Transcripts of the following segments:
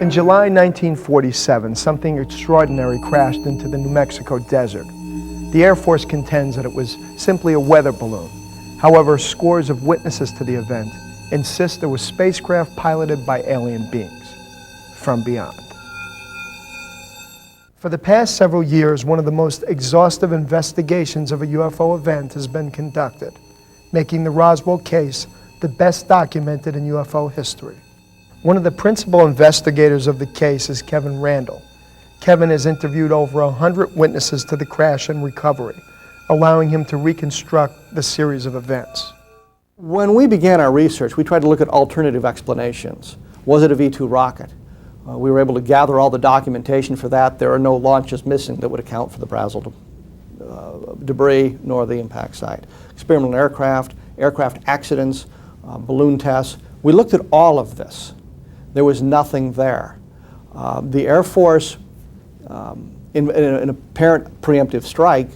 In July 1947, something extraordinary crashed into the New Mexico desert. The Air Force contends that it was simply a weather balloon. However, scores of witnesses to the event insist it was spacecraft piloted by alien beings from beyond. For the past several years, one of the most exhaustive investigations of a UFO event has been conducted, making the Roswell case the best documented in UFO history. One of the principal investigators of the case is Kevin Randall. Kevin has interviewed over 100 witnesses to the crash and recovery, allowing him to reconstruct the series of events. When we began our research, we tried to look at alternative explanations. Was it a V-2 rocket? We were able to gather all the documentation for that. There are no launches missing that would account for the Brazel debris nor the impact site. Experimental aircraft, aircraft accidents, balloon tests. We looked at all of this. There was nothing there. The Air Force, in an apparent preemptive strike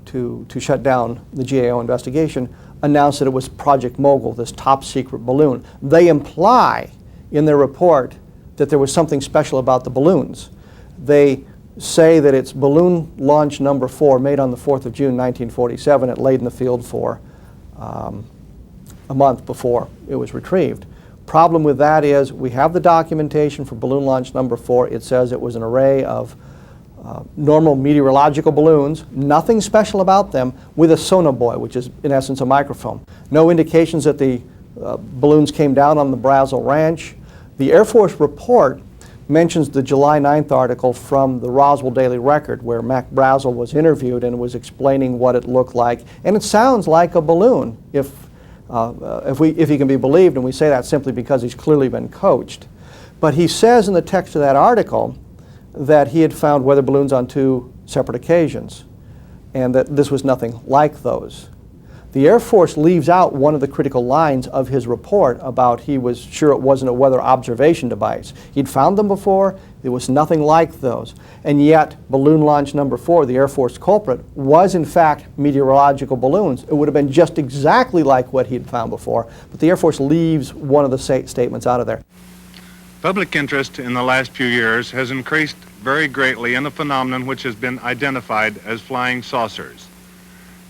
to shut down the GAO investigation, announced that it was Project Mogul, this top secret balloon. They imply in their report that there was something special about the balloons. They say that it's balloon launch number 4, made on the 4th of June 1947. It laid in the field for a month before it was retrieved. Problem with that is we have the documentation for balloon launch number 4. It says it was an array of normal meteorological balloons, nothing special about them, with a sonobuoy, which is in essence a microphone. No indications that the balloons came down on the Brazel Ranch. The Air Force report mentions the July 9th article from the Roswell Daily Record, where Mac Brazel was interviewed and was explaining what it looked like. And it sounds like a balloon, if he can be believed, and we say that simply because he's clearly been coached. But he says in the text of that article that he had found weather balloons on 2 separate occasions, and that this was nothing like those. The Air Force leaves out one of the critical lines of his report about he was sure it wasn't a weather observation device. He'd found them before, there was nothing like those. And yet, balloon launch number 4, the Air Force culprit, was in fact meteorological balloons. It would have been just exactly like what he'd found before, but the Air Force leaves one of the statements out of there. Public interest in the last few years has increased very greatly in a phenomenon which has been identified as flying saucers.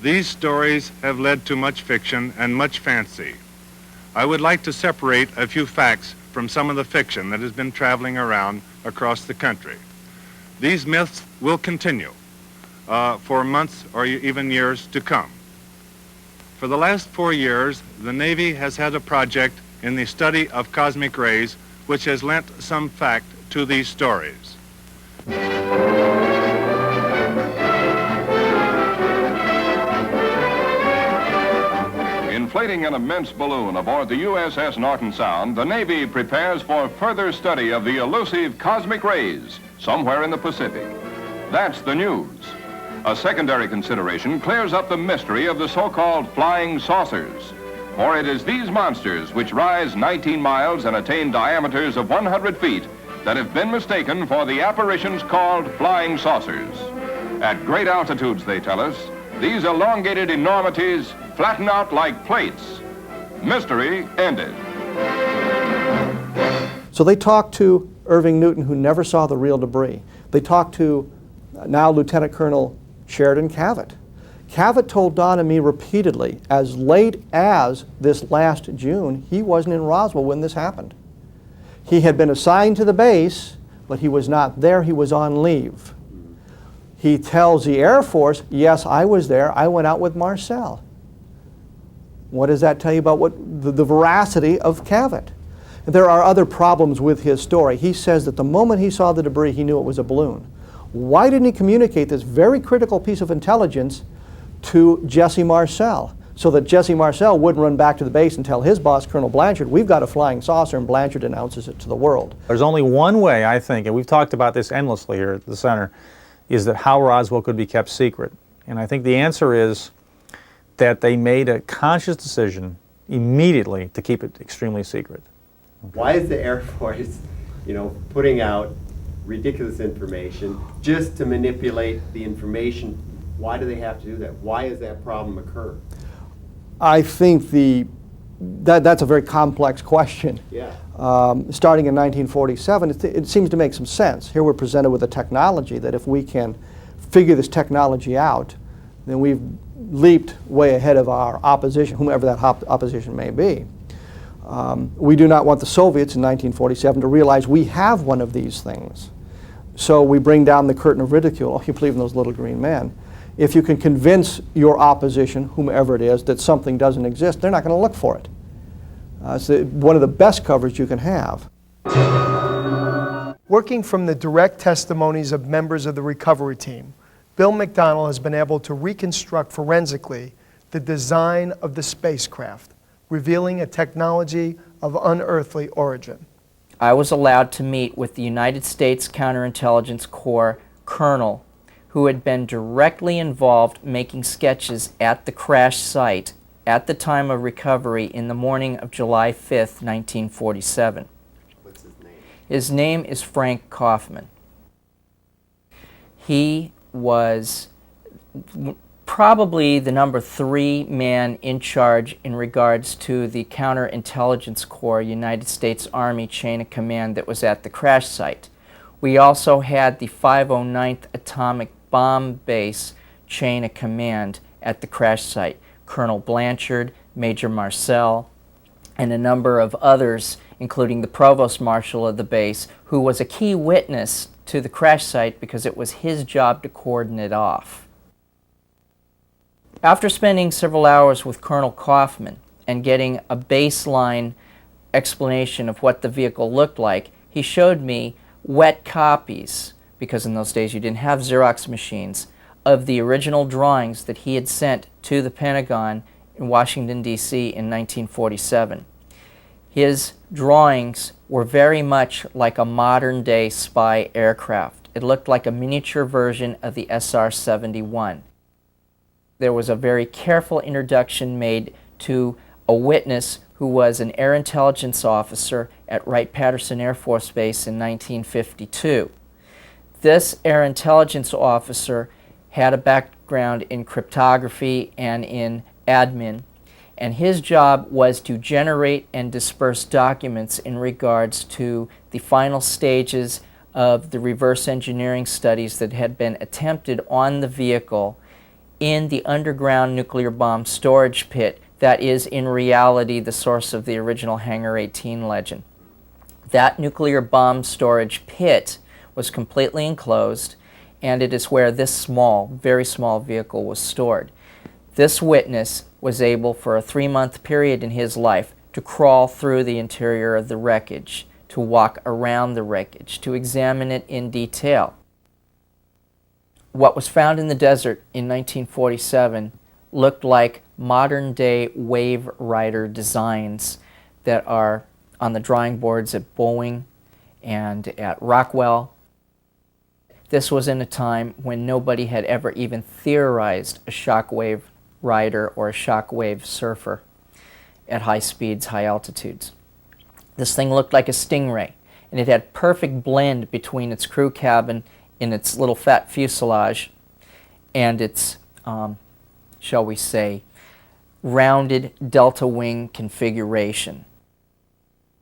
These stories have led to much fiction and much fancy. I would like to separate a few facts from some of the fiction that has been traveling around across the country. These myths will continue for months or even years to come. For the last 4 years, the Navy has had a project in the study of cosmic rays which has lent some fact to these stories. Inflating an immense balloon aboard the USS Norton Sound, the Navy prepares for further study of the elusive cosmic rays somewhere in the Pacific. That's the news. A secondary consideration clears up the mystery of the so-called flying saucers. For it is these monsters, which rise 19 miles and attain diameters of 100 feet, that have been mistaken for the apparitions called flying saucers. At great altitudes, they tell us, these elongated enormities flatten out like plates. Mystery ended. So they talked to Irving Newton, who never saw the real debris. They talked to now Lieutenant Colonel Sheridan Cavett. Cavett told Don and me repeatedly, as late as this last June, he wasn't in Roswell when this happened. He had been assigned to the base, but he was not there, he was on leave. He tells the Air Force, yes, I was there, I went out with Marcel. What does that tell you about the veracity of Cavett? There are other problems with his story. He says that the moment he saw the debris, he knew it was a balloon. Why didn't he communicate this very critical piece of intelligence to Jesse Marcel, so that Jesse Marcel wouldn't run back to the base and tell his boss, Colonel Blanchard, we've got a flying saucer, and Blanchard announces it to the world? There's only one way, I think, and we've talked about this endlessly here at the center, is that how Roswell could be kept secret. And I think the answer is that they made a conscious decision immediately to keep it extremely secret. Why is the Air Force, putting out ridiculous information just to manipulate the information? Why do they have to do that? Why does that problem occur? I think that's a very complex question. Yeah. Starting in 1947, it seems to make some sense. Here we're presented with a technology that if we can figure this technology out, then we've leaped way ahead of our opposition, whomever that opposition may be. We do not want the Soviets in 1947 to realize we have one of these things. So we bring down the curtain of ridicule. Oh, you believe in those little green men. If you can convince your opposition, whomever it is, that something doesn't exist, they're not going to look for it. It's one of the best coverage you can have. Working from the direct testimonies of members of the recovery team, Bill McDonald has been able to reconstruct forensically the design of the spacecraft, revealing a technology of unearthly origin. I was allowed to meet with the United States Counterintelligence Corps colonel who had been directly involved making sketches at the crash site at the time of recovery in the morning of July 5th, 1947. What's his name? His name is Frank Kaufman. He was probably the number 3 man in charge in regards to the Counterintelligence Corps United States Army chain of command that was at the crash site. We also had the 509th Atomic Bomb Base chain of command at the crash site. Colonel Blanchard, Major Marcel, and a number of others, including the Provost Marshal of the base, who was a key witness to the crash site because it was his job to cordon it off. After spending several hours with Colonel Kaufman and getting a baseline explanation of what the vehicle looked like, he showed me wet copies, because in those days you didn't have Xerox machines, of the original drawings that he had sent to the Pentagon in Washington, D.C. in 1947. His drawings were very much like a modern-day spy aircraft. It looked like a miniature version of the SR-71. There was a very careful introduction made to a witness who was an air intelligence officer at Wright-Patterson Air Force Base in 1952. This air intelligence officer had a background in cryptography and in admin, and his job was to generate and disperse documents in regards to the final stages of the reverse engineering studies that had been attempted on the vehicle in the underground nuclear bomb storage pit that is in reality the source of the original Hangar 18 legend. That nuclear bomb storage pit was completely enclosed, and it is where this small, very small vehicle was stored. This witness was able for a 3-month period in his life to crawl through the interior of the wreckage, to walk around the wreckage, to examine it in detail. What was found in the desert in 1947 looked like modern-day Wave Rider designs that are on the drawing boards at Boeing and at Rockwell. This was in a time when nobody had ever even theorized a shockwave rider or a shockwave surfer at high speeds, high altitudes. This thing looked like a Stingray, and it had perfect blend between its crew cabin in its little fat fuselage and its, shall we say, rounded delta wing configuration.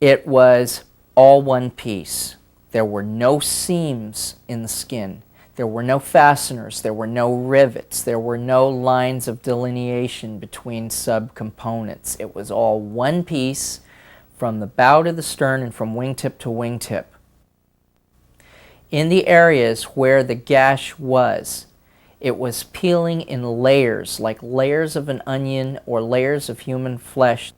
It was all one piece. There were no seams in the skin. There were no fasteners, there were no rivets, there were no lines of delineation between subcomponents. It was all one piece from the bow to the stern and from wingtip to wingtip. In the areas where the gash was, it was peeling in layers, like layers of an onion or layers of human flesh.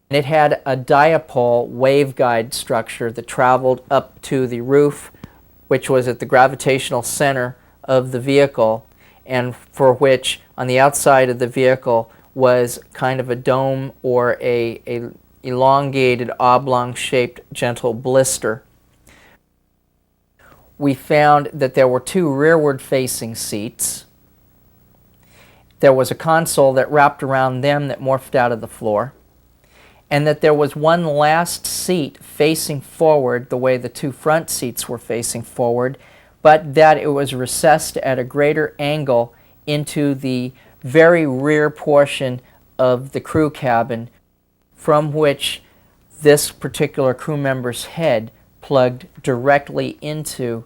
It had a dipole waveguide structure that traveled up to the roof, which was at the gravitational center of the vehicle, and for which on the outside of the vehicle was kind of a dome or a elongated oblong-shaped gentle blister. We found that there were two rearward-facing seats. There was a console that wrapped around them that morphed out of the floor, and that there was one last seat facing forward the way the two front seats were facing forward, but that it was recessed at a greater angle into the very rear portion of the crew cabin, from which this particular crew member's head plugged directly into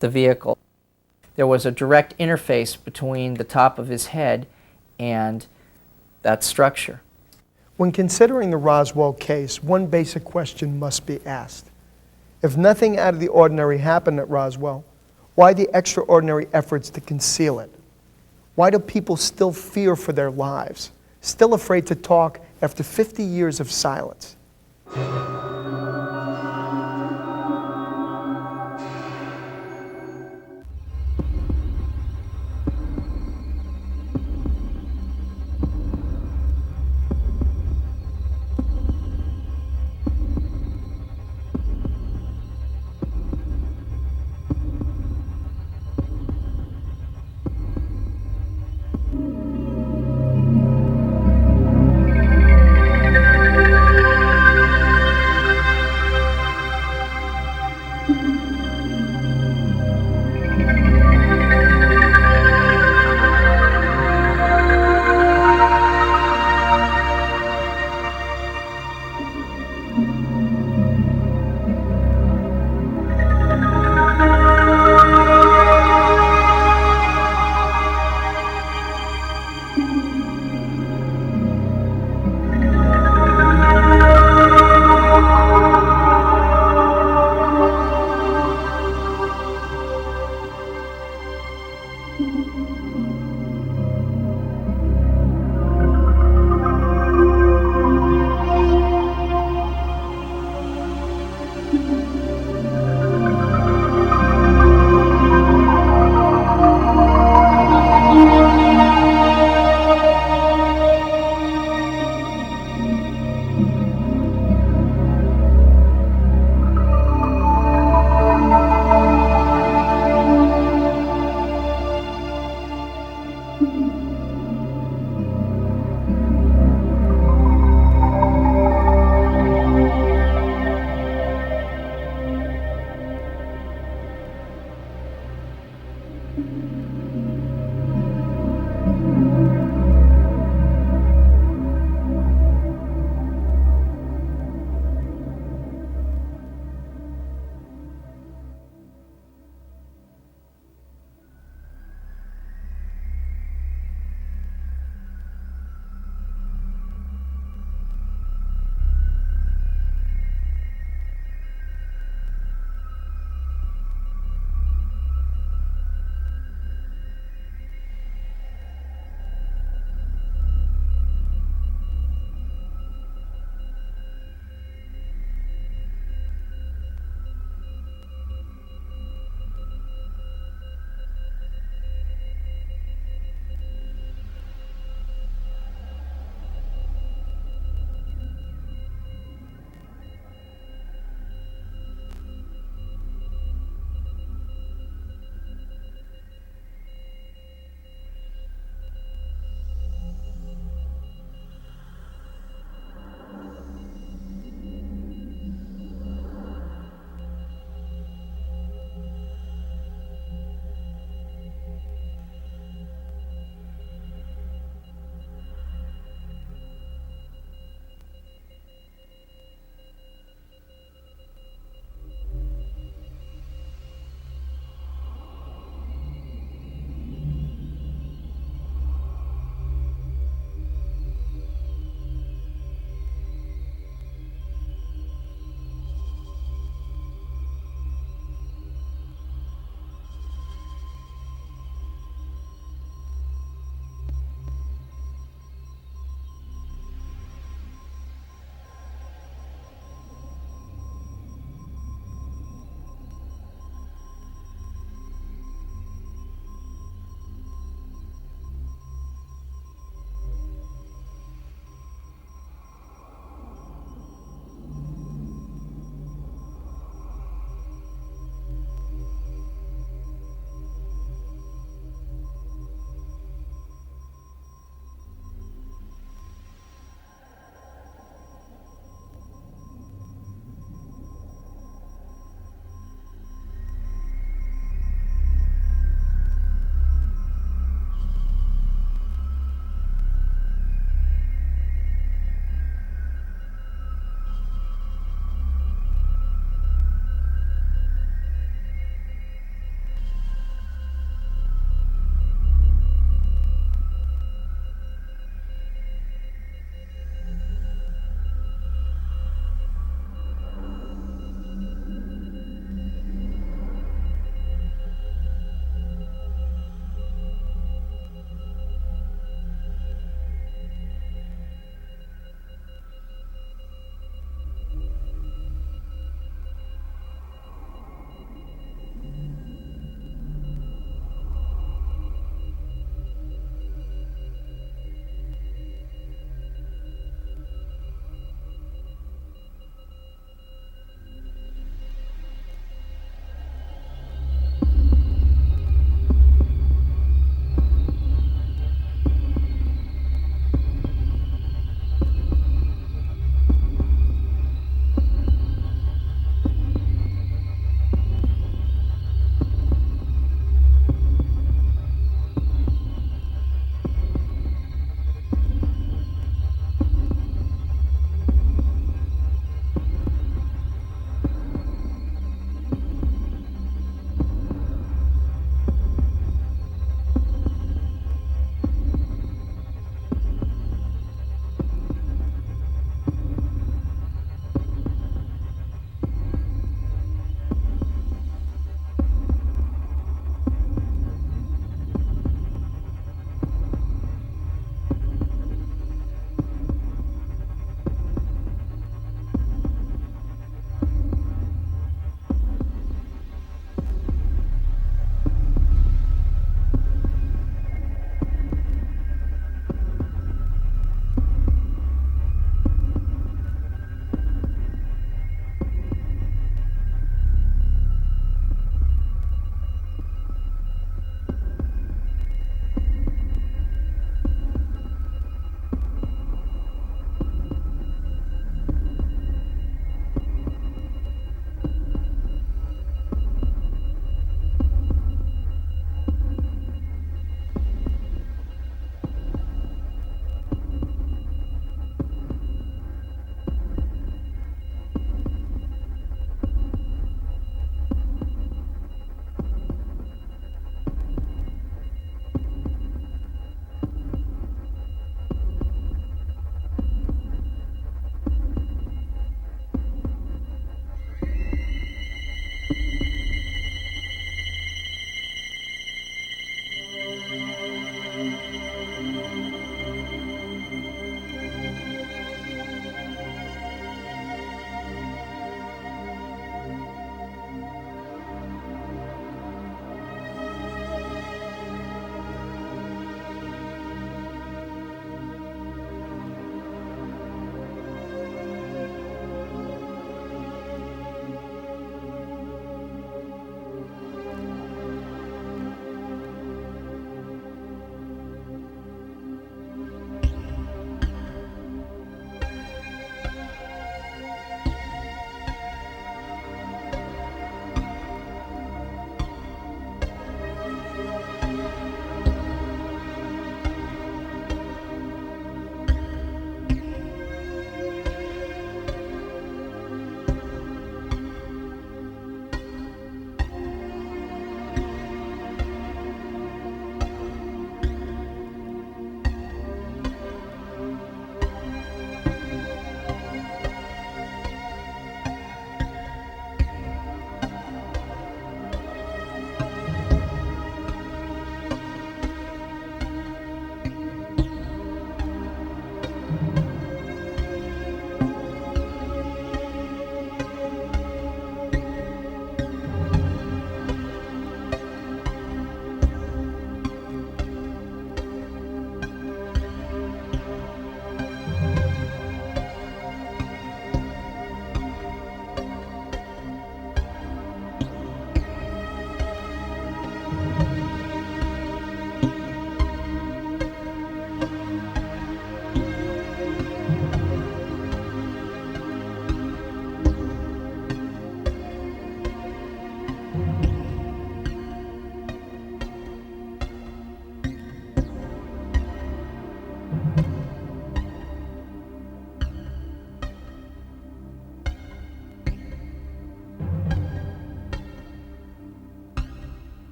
the vehicle. There was a direct interface between the top of his head and that structure. When considering the Roswell case, one basic question must be asked. If nothing out of the ordinary happened at Roswell, why the extraordinary efforts to conceal it? Why do people still fear for their lives, still afraid to talk after 50 years of silence?